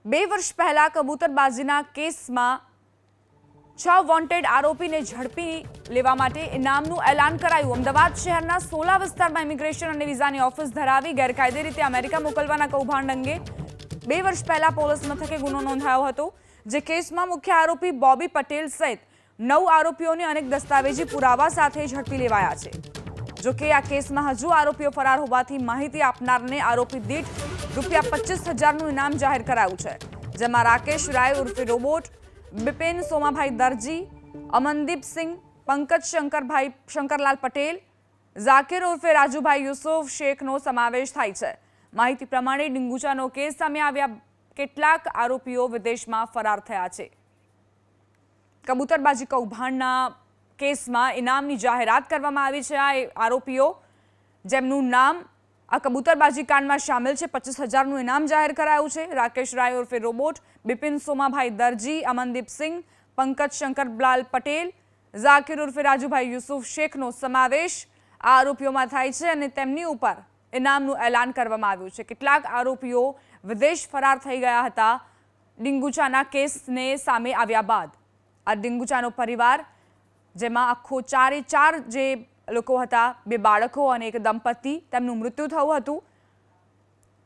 2 વર્ષ પહેલા કબૂતરબાજીના કેસમાં 6 વોન્ટેડ આરોપીને ઝડપી લેવા માટે ઇનામનું એલાન કરાયું। અમદાવાદ શહેરના સોલા વિસ્તારમાં ઇમિગ્રેશન અને વિઝાની ઓફિસ ધરાવી ગેરકાયદે રીતે અમેરિકા મોકલવાના કૌભાંડ અંગે 2 વર્ષ પહેલા પોલીસ મથકે ગુનો નોંધાયો હતો, જે કેસમાં મુખ્ય આરોપી બોબી પટેલ સહિત 9 આરોપીઓને અનેક દસ્તાવેજી પુરાવા સાથે ઝડપી લેવાયા છે। જો કે આ કેસમાં હજુ આરોપીઓ ફરાર હોવાથી માહિતી આપનારને આરોપી દીઠ ₹25,000નું ઇનામ જાહેર કરાયું છે, જેમાં રાકેશ રાય ઉર્ફે રોબોટ, બિપિન સોમાભાઈ દરજી, અમનદીપ સિંહ, પંકજ શંકરલાલ પટેલ, ઝાકિર ઉર્ફે રાજુભાઈ યુસુફ શેખનો સમાવેશ થાય છે। માહિતી પ્રમાણે ડીંગુચાનો કેસ સામે આવ્યા કેટલાક આરોપીઓ વિદેશમાં ફરાર થયા છે। કબૂતરબાજી કૌભાંડના કેસમાં ઇનામની જાહેરાત કરવામાં આવી છે। આ આરોપીઓ જેમનું નામ આ કબૂતરબાજી કાંડમાં સામેલ છે, 25,000નું ઇનામ જાહેર કરાયું છે। રાકેશ રાય ઉર્ફે રોબોટ, બિપિન સોમાભાઈ દરજી, અમનદીપ સિંહ, પંકજ શંકરલાલ પટેલ, ઝાકિર ઉર્ફે રાજુભાઈ યુસુફ શેખનો સમાવેશ આ આરોપીઓમાં થાય છે અને તેમની ઉપર ઇનામનું એલાન કરવામાં આવ્યું છે। કેટલાક આરોપીઓ વિદેશ ફરાર થઈ ગયા હતા ડીંગુચાના કેસને સામે આવ્યા બાદ। આ ડીંગુચાનો પરિવાર, જેમાં આખો 4 જે લોકો હતા, 2 બાળકો અને એક દંપતી, તેમનું મૃત્યુ થયું હતું।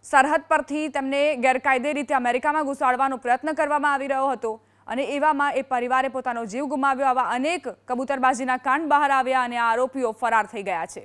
સરહદ પરથી તેમને ગેરકાયદે રીતે અમેરિકામાં ઘુસાડવાનો પ્રયત્ન કરવામાં આવી રહ્યો હતો અને એવામાં એ પરિવારે પોતાનો જીવ ગુમાવ્યો। આવા અનેક કબૂતરબાજીના કાંડ બહાર આવ્યા અને આરોપીઓ ફરાર થઈ ગયા છે।